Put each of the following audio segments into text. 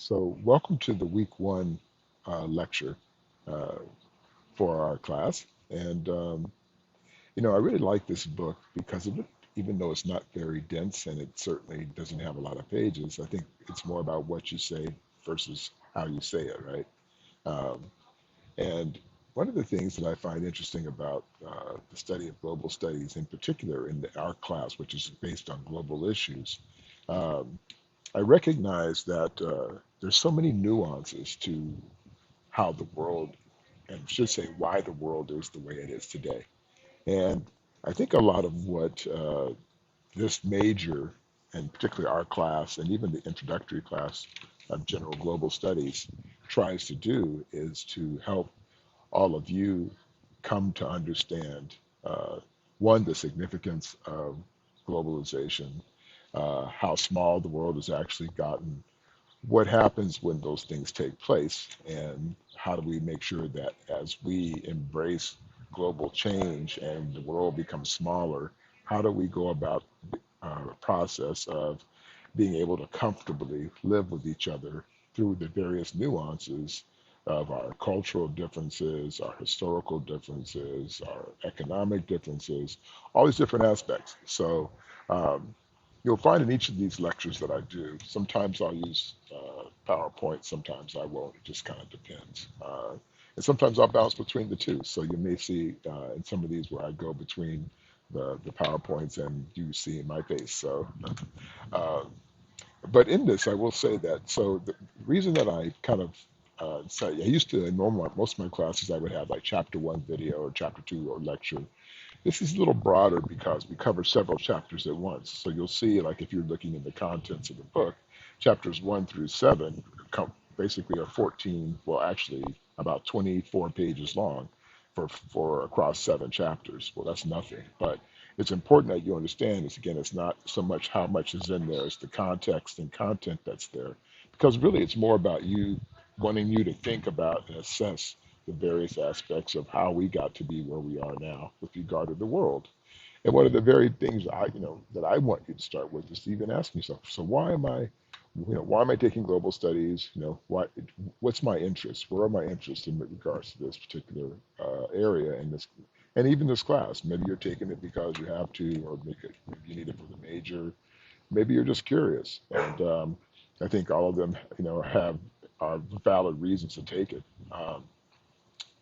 So, welcome to the Week 1 lecture uh, for our class. And I really like this book because of it, even though it's not very dense and it certainly doesn't have a lot of pages, I think it's more about what you say versus how you say it, right? Um, and one of the things that I find interesting about the study of global studies, in particular in our class, which is based on global issues, um, I recognize that there's so many nuances to how the world, and I should say why the world is the way it is today. And I think a lot of what this major, and particularly our class, and even the introductory class of general global studies, tries to do is to help all of you come to understand one, the significance of globalization, how small the world has actually gotten, what happens when those things take place, and how do we make sure that as we embrace global change and the world becomes smaller, how do we go about a process of being able to comfortably live with each other through the various nuances of our cultural differences, our historical differences, our economic differences, all these different aspects. So um, you'll find in each of these lectures that I do, sometimes I'll use PowerPoint, sometimes I won't. It just kind of depends. And sometimes I'll bounce between the two. So you may see in some of these where I go between the PowerPoints and you see my face. So uh, but in this, I will say that. So the reason that I kind of say, I used to in most of my classes, I would have like chapter 1 video or chapter 2 or lecture. This is a little broader because we cover several chapters at once. So you'll see, like if you're looking at the contents of the book, chapters 1 through 7 basically are 14, well, actually about 24 pages long for across 7 chapters. Well, that's nothing. But it's important that you understand this. Again, it's not so much how much is in there, it's the context and content that's there. Because really, it's more about you wanting you to think about and assess the various aspects of how we got to be where we are now with regard to the world. And one of the very things that I want you to start with is to even ask yourself, so why am I taking global studies? What's my interest? Where are my interests in regards to this particular area and and even this class? Maybe you're taking it because you have to, or maybe you need it for the major. Maybe you're just curious. And I think all of them, have are valid reasons to take it.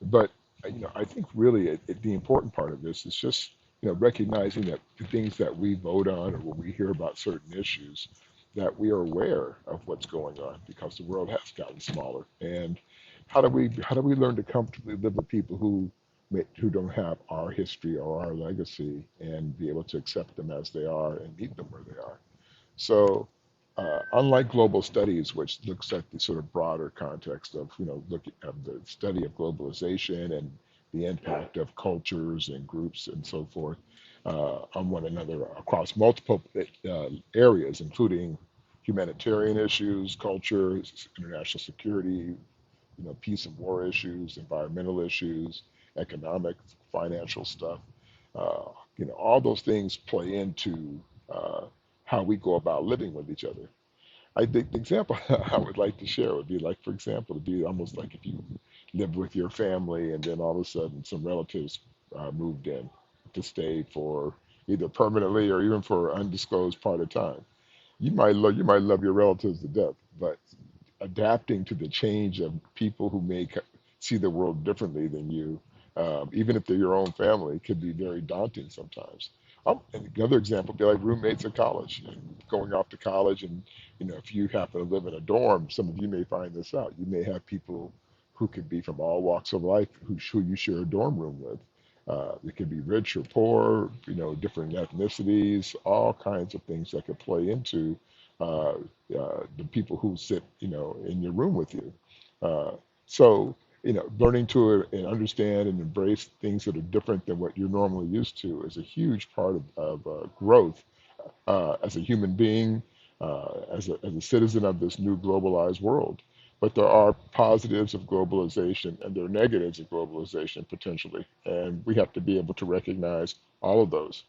But I think really the important part of this is just recognizing that the things that we vote on or when we hear about certain issues, that we are aware of what's going on because the world has gotten smaller. And how do we learn to comfortably live with people who don't have our history or our legacy and be able to accept them as they are and meet them where they are? So, unlike global studies, which looks at the sort of broader context of, looking at the study of globalization and the impact of cultures and groups and so forth on one another across multiple areas, including humanitarian issues, culture, international security, peace and war issues, environmental issues, economic, financial stuff. Uh, all those things play into how we go about living with each other. I think the example I would like to share would be like, for example, to be almost like if you lived with your family and then all of a sudden some relatives moved in to stay for either permanently or even for an undisclosed part of time. You might love your relatives to death, but adapting to the change of people who may see the world differently than you, even if they're your own family, could be very daunting sometimes. And another example would be like roommates at college, and going off to college, and if you happen to live in a dorm, some of you may find this out. You may have people who could be from all walks of life who you share a dorm room with. It could be rich or poor, different ethnicities, all kinds of things that could play into uh, the people who sit, in your room with you. Uh, so, learning to understand and embrace things that are different than what you're normally used to is a huge part of growth as a human being, as a citizen of this new globalized world. But there are positives of globalization and there are negatives of globalization potentially. And we have to be able to recognize all of those.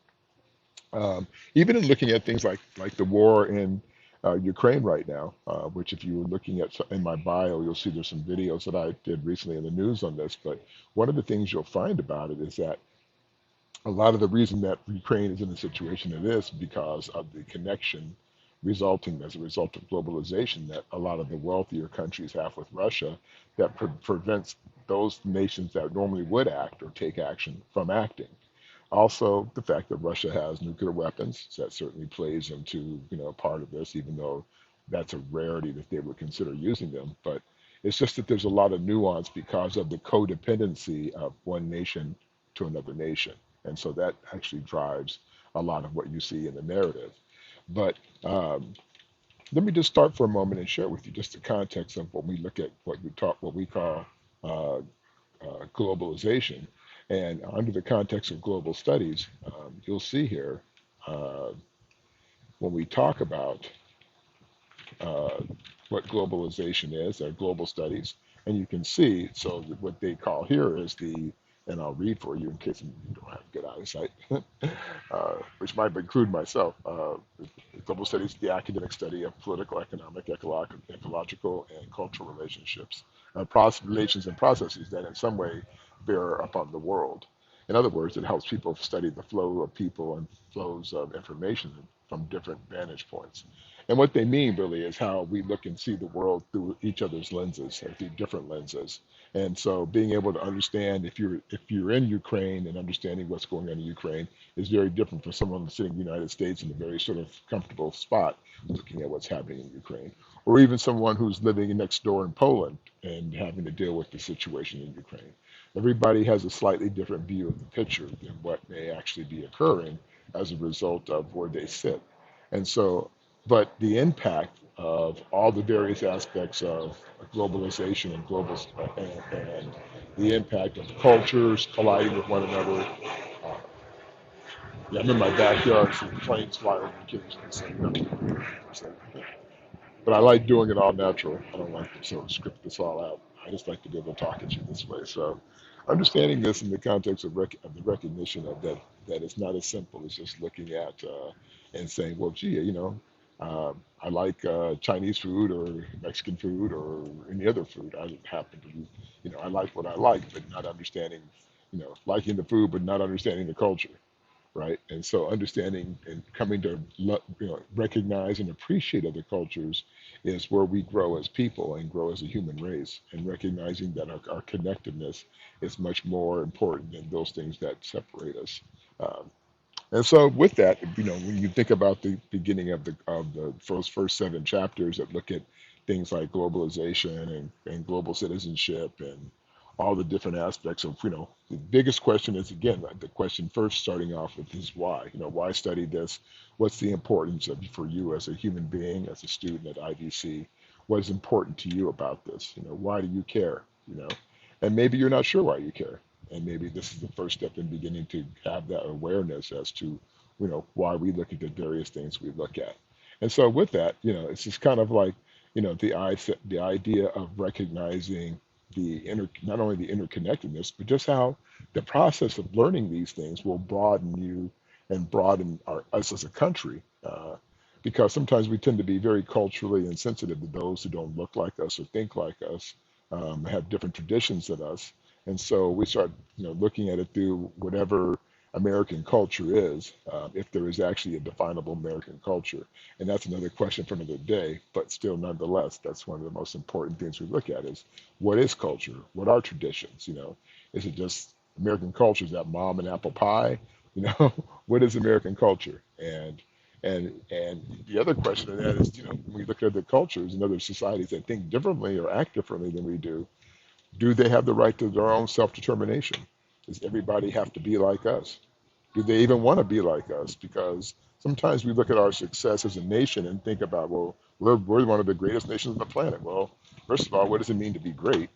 Even in looking at things like the war in Ukraine right now, which if you were looking at in my bio, you'll see there's some videos that I did recently in the news on this. But one of the things you'll find about it is that a lot of the reason that Ukraine is in the situation it is because of the connection resulting as a result of globalization that a lot of the wealthier countries have with Russia that prevents those nations that normally would act or take action from acting. Also, the fact that Russia has nuclear weapons, so that certainly plays into, part of this, even though that's a rarity that they would consider using them. But it's just that there's a lot of nuance because of the codependency of one nation to another nation. And so that actually drives a lot of what you see in the narrative. But let me just start for a moment and share with you just the context of when we look at what we call uh, globalization. And under the context of global studies, you'll see here uh, when we talk about uh, what globalization is, global studies, and you can see, so what they call here is and I'll read for you in case you don't have good eyesight, which might include myself. Global studies, the academic study of political, economic, ecological, and cultural relationships, relations and processes that in some way bear upon the world. In other words, it helps people study the flow of people and flows of information from different vantage points. And what they mean really is how we look and see the world through each other's lenses, or through different lenses. And so being able to understand if you're in Ukraine and understanding what's going on in Ukraine is very different from someone sitting in the United States in a very sort of comfortable spot looking at what's happening in Ukraine. Or even someone who's living next door in Poland and having to deal with the situation in Ukraine. Everybody has a slightly different view of the picture than what may actually be occurring as a result of where they sit. And so, but the impact of all the various aspects of globalization and the impact of cultures colliding with one another. Yeah, I'm in my backyard, so planes fly over occasionally, so you have to but I like doing it all natural. I don't like to sort of script this all out. I just like to be able to talk at you this way. So, understanding this in the context of the recognition of that it's not as simple as just looking at and saying, well, gee, I like Chinese food or Mexican food or any other food. I happen to, I like what I like, but not understanding, liking the food, but not understanding the culture, right? And so understanding and coming to recognize and appreciate other cultures is where we grow as people and grow as a human race, and recognizing that our connectedness is much more important than those things that separate us. Um, and so with that, when you think about the beginning of the first seven chapters that look at things like globalization and global citizenship and all the different aspects of, the biggest question is again, like the question first starting off with is why? Why study this? What's the importance of for you as a human being, as a student at IVC? What is important to you about this? Why do you care? And maybe you're not sure why you care, and maybe this is the first step in beginning to have that awareness as to why we look at the various things we look at. And so with that, it's just kind of like the idea of recognizing not only the interconnectedness, but just how the process of learning these things will broaden you and broaden us as a country. Because sometimes we tend to be very culturally insensitive to those who don't look like us or think like us, have different traditions than us, and so we start, looking at it through whatever American culture is, if there is actually a definable American culture. And that's another question for another day, but still, nonetheless, that's one of the most important things we look at is what is culture? What are traditions? Is it just American culture? Is that mom and apple pie? You know, what is American culture? And the other question of that is, when we look at other cultures and other societies that think differently or act differently than we do they have the right to their own self-determination? Does everybody have to be like us? Do they even want to be like us? Because sometimes we look at our success as a nation and think about, well, we're one of the greatest nations on the planet. Well, first of all, what does it mean to be great?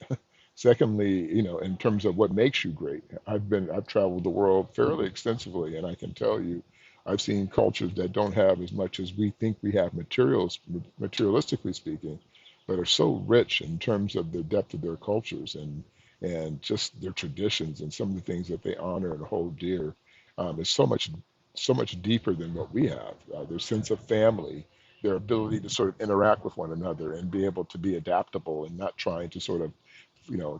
Secondly, in terms of what makes you great, I've traveled the world fairly extensively, and I can tell you, I've seen cultures that don't have as much as we think we have materialistically speaking, but are so rich in terms of the depth of their cultures and just their traditions and some of the things that they honor and hold dear, is so much deeper than what we have. Their sense of family, their ability to sort of interact with one another and be able to be adaptable and not trying to sort of,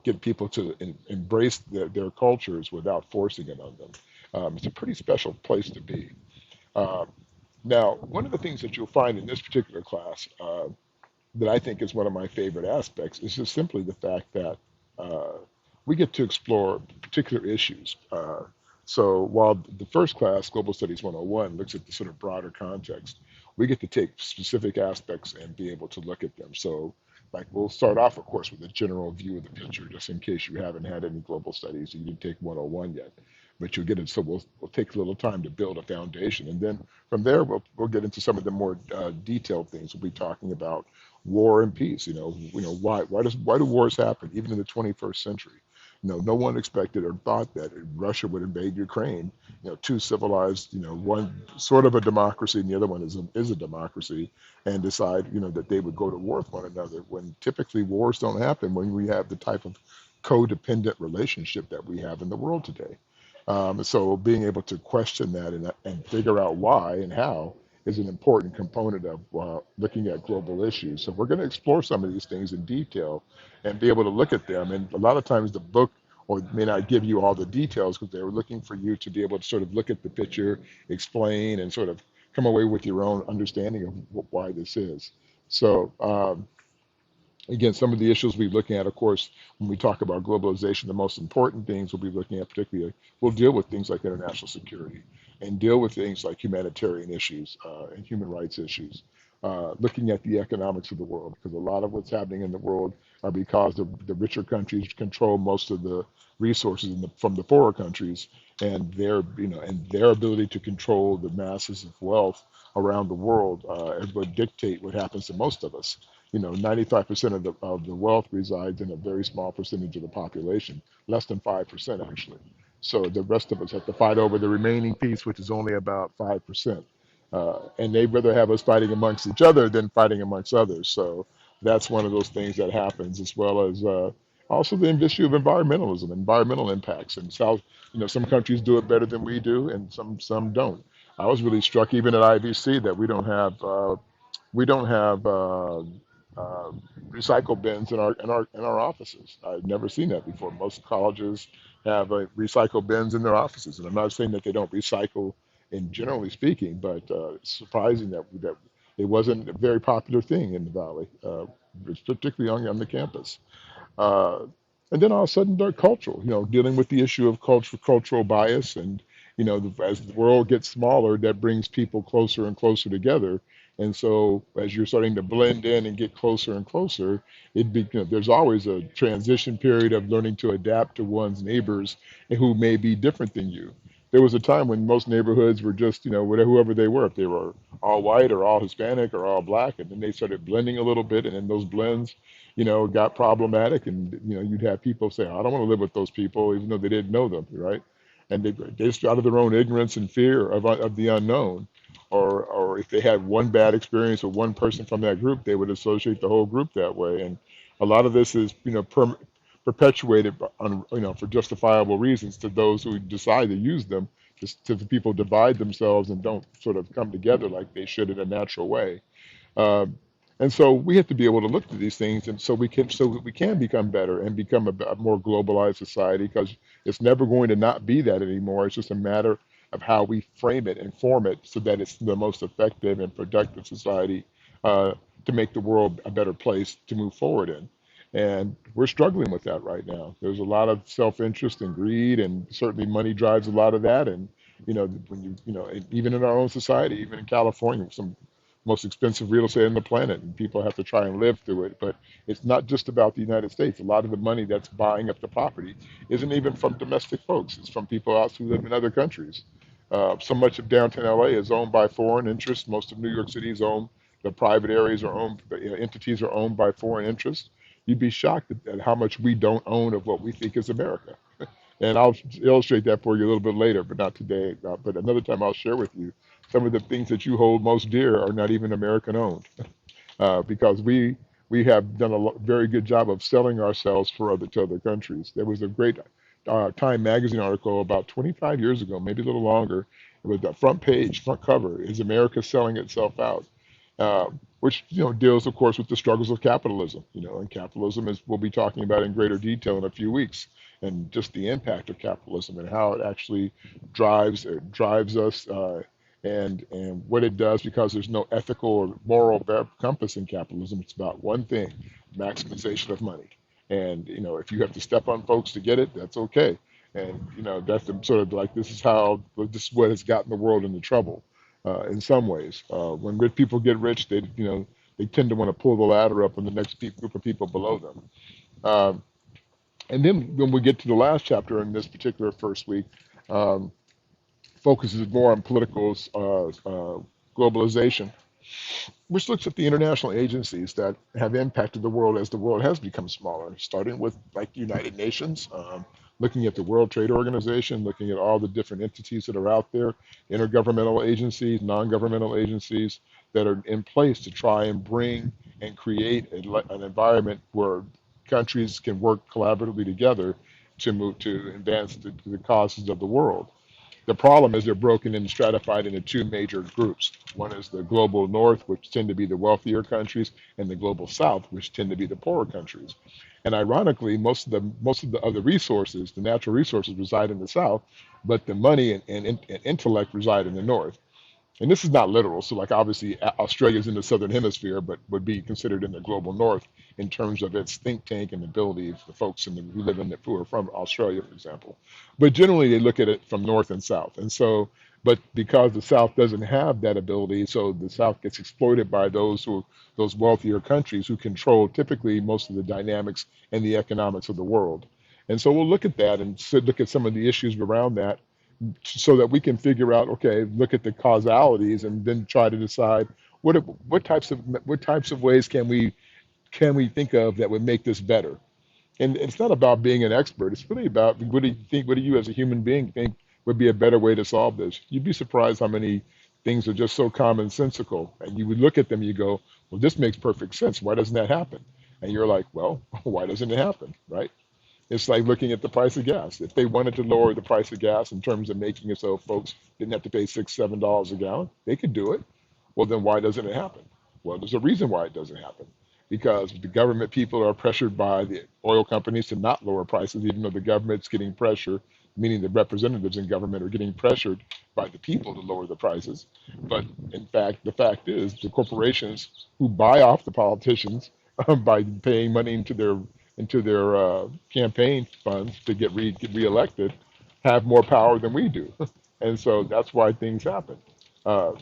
get people to embrace their cultures without forcing it on them. It's a pretty special place to be. Um, Now, one of the things that you'll find in this particular class that I think is one of my favorite aspects is just simply the fact that uh, we get to explore particular issues. So while the first class, Global Studies 101, looks at the sort of broader context, we get to take specific aspects and be able to look at them. So, like, we'll start off, of course, with a general view of the picture, just in case you haven't had any global studies, you didn't take 101 yet, but you'll get it. So we'll take a little time to build a foundation, and then from there we'll get into some of the more detailed things. We'll be talking about war and peace. Why do wars happen even in the 21st century? No one expected or thought that Russia would invade Ukraine. Two civilized, one sort of a democracy and the other one is a democracy, and decide, that they would go to war with one another. When typically wars don't happen when we have the type of codependent relationship that we have in the world today. So being able to question that and figure out why and how is an important component of looking at global issues. So we're going to explore some of these things in detail and be able to look at them. And a lot of times the book or may not give you all the details because they were looking for you to be able to sort of look at the picture, explain, and sort of come away with your own understanding of why this is. So again, some of the issues we're looking at, of course, when we talk about globalization, the most important things we'll be looking at, particularly, we'll deal with things like international security and deal with things like humanitarian issues and human rights issues. Looking at the economics of the world, because a lot of what's happening in the world are because the richer countries control most of the resources from the poorer countries, and their ability to control the masses of wealth around the world would dictate what happens to most of us. 95% of the wealth resides in a very small percentage of the population, less than 5% actually. So the rest of us have to fight over the remaining piece, which is only about 5%. And they'd rather have us fighting amongst each other than fighting amongst others. So that's one of those things that happens, as well as also the issue of environmentalism, environmental impacts, and how some countries do it better than we do, and some don't. I was really struck even at IVC that we don't have uh, recycle bins in our offices. I've never seen that before. Most colleges have recycle bins in their offices, and I'm not saying that they don't recycle in generally speaking, but it's surprising that it wasn't a very popular thing in the valley, particularly on the campus. Uh, and then all of a sudden, they're cultural, dealing with the issue of cultural bias. And, as the world gets smaller, that brings people closer and closer together. And so as you're starting to blend in and get closer and closer, there's always a transition period of learning to adapt to one's neighbors who may be different than you. There was a time when most neighborhoods were just, whatever, whoever they were, if they were all white or all Hispanic or all black, and then they started blending a little bit, and then those blends got problematic, and you'd have people say, "I don't want to live with those people," even though they didn't know them, right? And they just out of their own ignorance and fear of the unknown, or if they had one bad experience with one person from that group, they would associate the whole group that way. And a lot of this is perpetuated on for justifiable reasons to those who decide to use them. Just to the people divide themselves and don't sort of come together like they should in a natural way. Um, and so we have to be able to look to these things, and so we can become better and become a more globalized society, because it's never going to not be that anymore. It's just a matter of how we frame it and form it so that it's the most effective and productive society uh, to make the world a better place to move forward in. And we're struggling with that right now. There's a lot of self-interest and greed, and certainly money drives a lot of that. And when even in our own society, even in California, some most expensive real estate on the planet, and people have to try and live through it. But it's not just about the United States. A lot of the money that's buying up the property isn't even from domestic folks. It's from people else who live in other countries. So much of downtown LA is owned by foreign interests. Most of New York City is owned. The private areas are owned. Entities are owned by foreign interests. You'd be shocked at how much we don't own of what we think is America. And I'll illustrate that for you a little bit later, but not today. But another time I'll share with you some of the things that you hold most dear are not even American owned, because we have done a very good job of selling ourselves to other countries. There was a great Time magazine article about 25 years ago, maybe a little longer. It was the front page, front cover, is America selling itself out? which deals, of course, with the struggles of capitalism. And capitalism is we'll be talking about in greater detail in a few weeks, and just the impact of capitalism and how it actually drives us, and what it does, because there's no ethical or moral compass in capitalism. It's about one thing: maximization of money. And if you have to step on folks to get it, that's okay. And that's the sort of like this is what has gotten the world into trouble in some ways. When rich people get rich, they tend to want to pull the ladder up on the next group of people below them. Um, and then when we get to the last chapter in this particular first week, um, focuses more on political globalization, which looks at the international agencies that have impacted the world as the world has become smaller, starting with like the United Nations, looking at the World Trade Organization, looking at all the different entities that are out there, intergovernmental agencies, non-governmental agencies that are in place to try and bring and create an environment where countries can work collaboratively together to move to advance the causes of the world. The problem is they're broken and stratified into two major groups. One is the global north, which tend to be the wealthier countries, and the global south, which tend to be the poorer countries. And ironically, most of the other resources, the natural resources, reside in the south, but the money and intellect reside in the north. And this is not literal. So, like, obviously, Australia is in the southern hemisphere, but would be considered in the global north in terms of its think tank and ability of the folks who live in it, who are from Australia, for example. But generally, they look at it from north and south. And so, but because the south doesn't have that ability, so the south gets exploited by those wealthier countries who control typically most of the dynamics and the economics of the world. And so we'll look at that and look at some of the issues around that, so that we can figure out, okay, look at the causalities and then try to decide what types of ways can we think of that would make this better. And it's not about being an expert. It's really about what do you as a human being think would be a better way to solve this. You'd be surprised how many things are just so commonsensical, and you would look at them, you go, well, this makes perfect sense. Why doesn't that happen? And you're like, well, why doesn't it happen, right? It's like looking at the price of gas. If they wanted to lower the price of gas in terms of making it so folks didn't have to pay $6, $7 a gallon, they could do it. Well, then why doesn't it happen? Well, there's a reason why it doesn't happen. Because the government people are pressured by the oil companies to not lower prices, even though the government's getting pressure, meaning the representatives in government are getting pressured by the people to lower the prices. But in fact, the fact is the corporations who buy off the politicians by paying money into their campaign funds to get reelected have more power than we do, and so that's why things happen. Uh,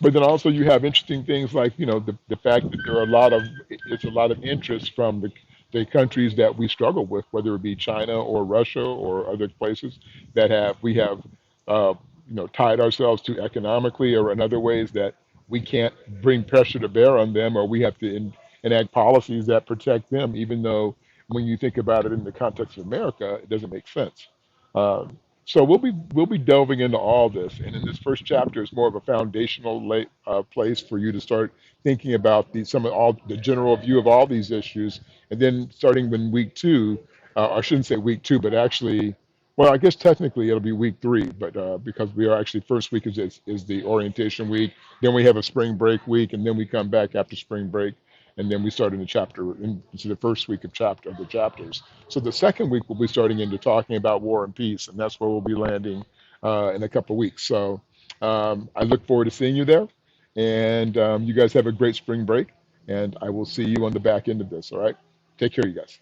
but then also you have interesting things like the fact that there are a lot of it's a lot of interest from the countries that we struggle with, whether it be China or Russia or other places that we have tied ourselves to economically or in other ways that we can't bring pressure to bear on them, or we have to enact policies that protect them, even though when you think about it in the context of America, it doesn't make sense. So we'll be delving into all this, and in this first chapter is more of a foundational place for you to start thinking about some of all the general view of all these issues, and then starting in week two, I shouldn't say week two, but actually, well, I guess technically it'll be week three, but because we are actually first week is the orientation week, then we have a spring break week, and then we come back after spring break, and then we start in into the first week of the chapters. So the second week we'll be starting into talking about war and peace, and that's where we'll be landing in a couple of weeks. So I look forward to seeing you there, and you guys have a great spring break, and I will see you on the back end of this. All right, take care, you guys.